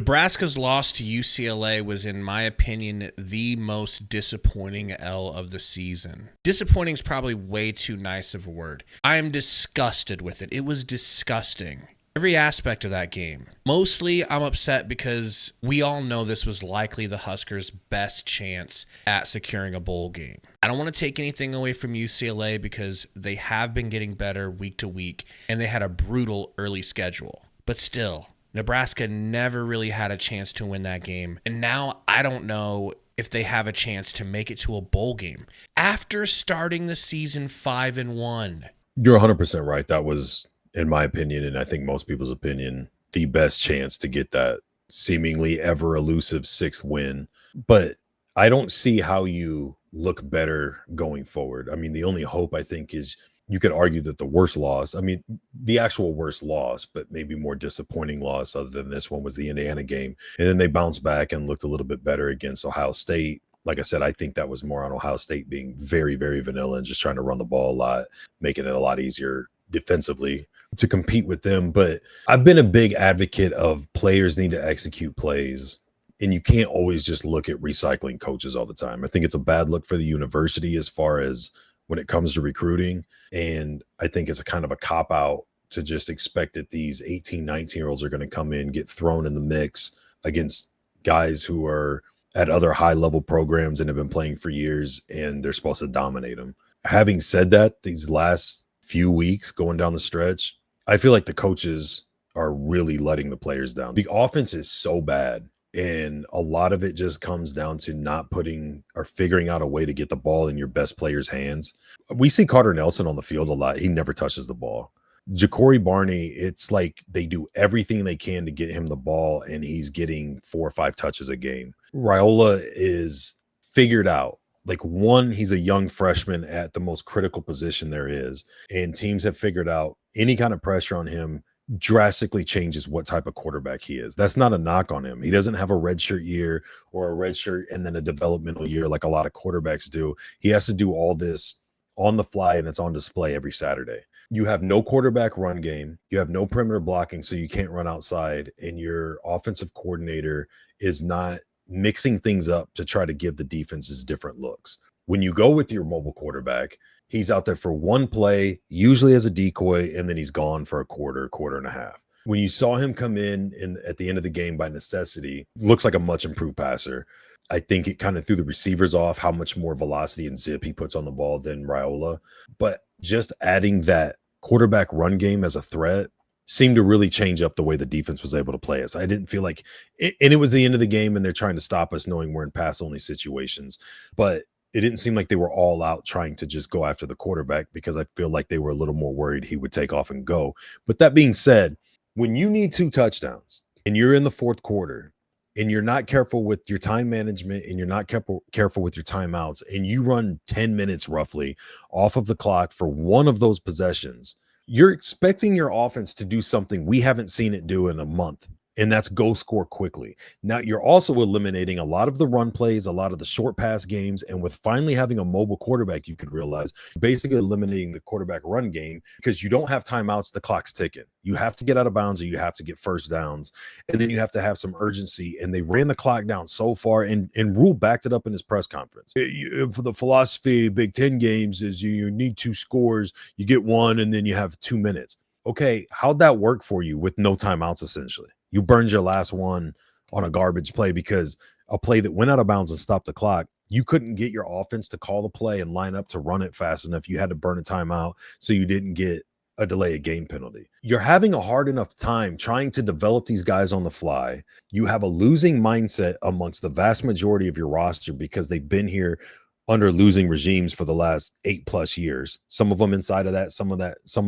Nebraska's loss to UCLA was, in my opinion, the most disappointing L of the season. Disappointing is probably way too nice of a word. I am disgusted with it. It was disgusting. Every aspect of that game. Mostly, I'm upset because we all know this was likely the Huskers' best chance at securing a bowl game. I don't want to take anything away from UCLA because they have been getting better week to week, and they had a brutal early schedule. But still, Nebraska never really had a chance to win that game, and now I don't know if they have a chance to make it to a bowl game after starting the season 5-1. You're 100% right. That was, in my opinion, and I think most people's opinion, the best chance to get that seemingly ever elusive 6th win. But I don't see how you look better going forward. I mean, the only hope, I think, is you could argue that the worst loss, I mean, the actual worst loss, but maybe more disappointing loss other than this one was the Indiana game. And then they bounced back and looked a little bit better against Ohio State. Like I said, I think that was more on Ohio State being very, very vanilla and just trying to run the ball a lot, making it a lot easier defensively to compete with them. But I've been a big advocate of players need to execute plays, and you can't always just look at recycling coaches all the time. I think it's a bad look for the university as far as when it comes to recruiting. And I think it's a kind of a cop-out to just expect that these 18, 19-year-olds are going to come in, get thrown in the mix against guys who are at other high-level programs and have been playing for years, and they're supposed to dominate them. Having said that, these last few weeks going down the stretch, I feel like the coaches are really letting the players down. The offense is so bad, and a lot of it just comes down to not putting or figuring out a way to get the ball in your best players' hands. We see Carter Nelson on the field a lot. He never touches the ball. Ja'Cory Barney, it's like they do everything they can to get him the ball, and he's getting 4 or 5 touches a game. Raiola is figured out. Like, one, he's a young freshman at the most critical position there is, and teams have figured out any kind of pressure on him drastically changes what type of quarterback he is. That's not a knock on him. He doesn't have a redshirt year or a redshirt and then a developmental year like a lot of quarterbacks do. He has to do all this on the fly, and it's on display every Saturday. You have no quarterback run game. You have no perimeter blocking, so you can't run outside, and your offensive coordinator is not mixing things up to try to give the defenses different looks. When you go with your mobile quarterback, he's out there for one play, usually as a decoy, and then he's gone for a quarter and a half. When you saw him come in at the end of the game by necessity, looks like a much improved passer. I think it kind of threw the receivers off how much more velocity and zip he puts on the ball than Raiola. But just adding that quarterback run game as a threat seemed to really change up the way the defense was able to play us. I didn't feel like and it was the end of the game and they're trying to stop us knowing we're in pass only situations, but it didn't seem like they were all out trying to just go after the quarterback, because I feel like they were a little more worried he would take off and go. But that being said, when you need 2 touchdowns and you're in the fourth quarter and you're not careful with your time management and you're not careful with your timeouts, and you run 10 minutes roughly off of the clock for one of those possessions, you're expecting your offense to do something we haven't seen it do in a month, and that's go score quickly. Now, you're also eliminating a lot of the run plays, a lot of the short pass games, and with finally having a mobile quarterback, you could realize basically eliminating the quarterback run game because you don't have timeouts, the clock's ticking. You have to get out of bounds or you have to get first downs, and then you have to have some urgency, and they ran the clock down so far, and Rule backed it up in his press conference. For the philosophy of Big Ten games is you need 2 scores, you get 1, and then you have 2 minutes. Okay, how'd that work for you with no timeouts essentially? You burned your last one on a garbage play because a play that went out of bounds and stopped the clock. You couldn't get your offense to call the play and line up to run it fast enough. You had to burn a timeout so you didn't get a delay of game penalty. You're having a hard enough time trying to develop these guys on the fly. You have a losing mindset amongst the vast majority of your roster because they've been here under losing regimes for the last 8+ years. Some of them inside of that, some of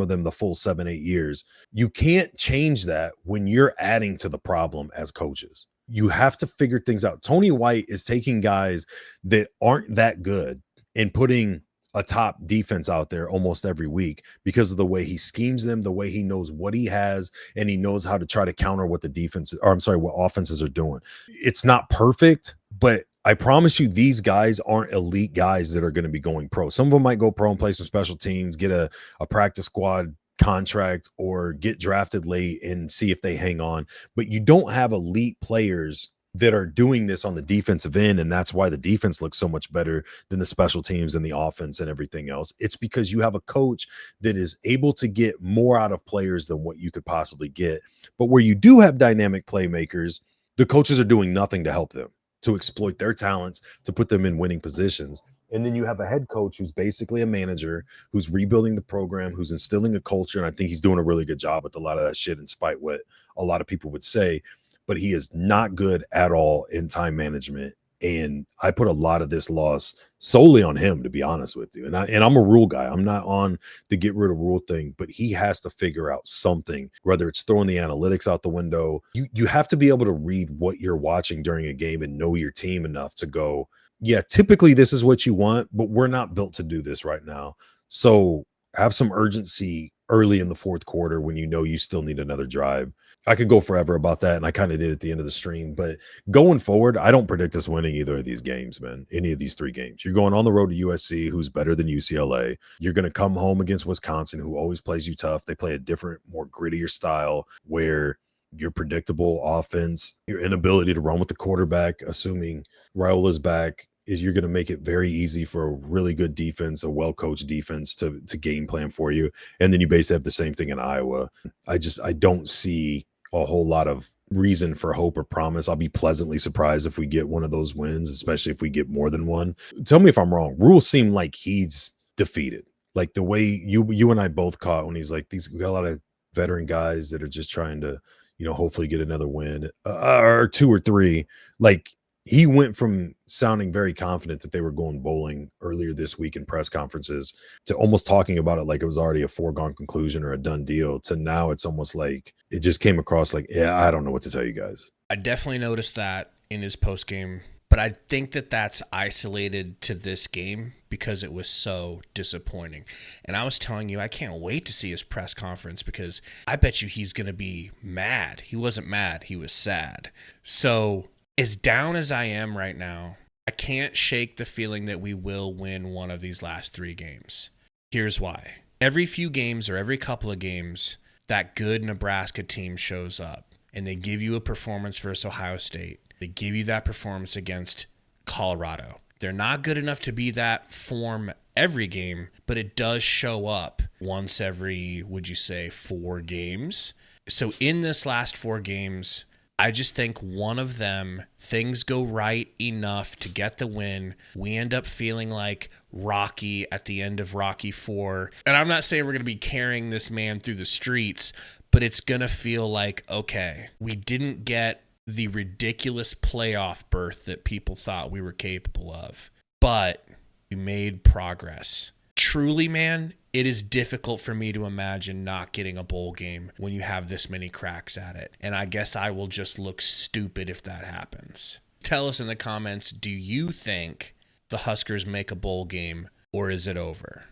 them the full 7-8 years. You can't change that when you're adding to the problem as coaches. You have to figure things out. Tony White is taking guys that aren't that good and putting a top defense out there almost every week because of the way he schemes them, the way he knows what he has, and he knows how to try to counter what what offenses are doing. It's not perfect, but I promise you these guys aren't elite guys that are going to be going pro. Some of them might go pro and play some special teams, get a practice squad contract or get drafted late and see if they hang on. But you don't have elite players that are doing this on the defensive end. And that's why the defense looks so much better than the special teams and the offense and everything else. It's because you have a coach that is able to get more out of players than what you could possibly get. But where you do have dynamic playmakers, the coaches are doing nothing to help them, to exploit their talents, to put them in winning positions. And then you have a head coach who's basically a manager, who's rebuilding the program, who's instilling a culture. And I think he's doing a really good job with a lot of that shit, in spite what a lot of people would say. But he is not good at all in time management. And I put a lot of this loss solely on him, to be honest with you. And I'm a rule guy. I'm not on the get rid of rule thing, but he has to figure out something, whether it's throwing the analytics out the window. You have to be able to read what you're watching during a game and know your team enough to go, yeah, typically this is what you want, but we're not built to do this right now. So have some urgency early in the fourth quarter when you know you still need another drive. I could go forever about that, and I kind of did at the end of the stream. But going forward, I don't predict us winning either of these games, man. Any of these three games. You're going on the road to USC, who's better than UCLA. You're going to come home against Wisconsin, who always plays you tough. They play a different, more grittier style where your predictable offense, your inability to run with the quarterback, assuming Raul is back, is you're going to make it very easy for a really good defense, a well-coached defense to game plan for you. And then you basically have the same thing in Iowa. I don't see a whole lot of reason for hope or promise. I'll be pleasantly surprised if we get one of those wins, especially if we get more than one. Tell me if I'm wrong. Rule seemed like he's defeated. Like the way you and I both caught when he's like, we got a lot of veteran guys that are just trying to, hopefully get another win or two or three. Like, he went from sounding very confident that they were going bowling earlier this week in press conferences to almost talking about it like it was already a foregone conclusion or a done deal, to now it's almost like it just came across like, yeah, I don't know what to tell you guys. I definitely noticed that in his post game, but I think that that's isolated to this game because it was so disappointing. And I was telling you, I can't wait to see his press conference because I bet you he's going to be mad. He wasn't mad. He was sad. So as down as I am right now, I can't shake the feeling that we will win one of these last three games. Here's why. Every few games or every couple of games, that good Nebraska team shows up and they give you a performance versus Ohio State. They give you that performance against Colorado. They're not good enough to be that form every game, but it does show up once every, would you say, 4 games. So in this last 4 games, I just think one of them, things go right enough to get the win. We end up feeling like Rocky at the end of Rocky IV. And I'm not saying we're going to be carrying this man through the streets, but it's going to feel like, okay, we didn't get the ridiculous playoff berth that people thought we were capable of, but we made progress. Truly, man, it is difficult for me to imagine not getting a bowl game when you have this many cracks at it. And I guess I will just look stupid if that happens. Tell us in the comments, do you think the Huskers make a bowl game or is it over?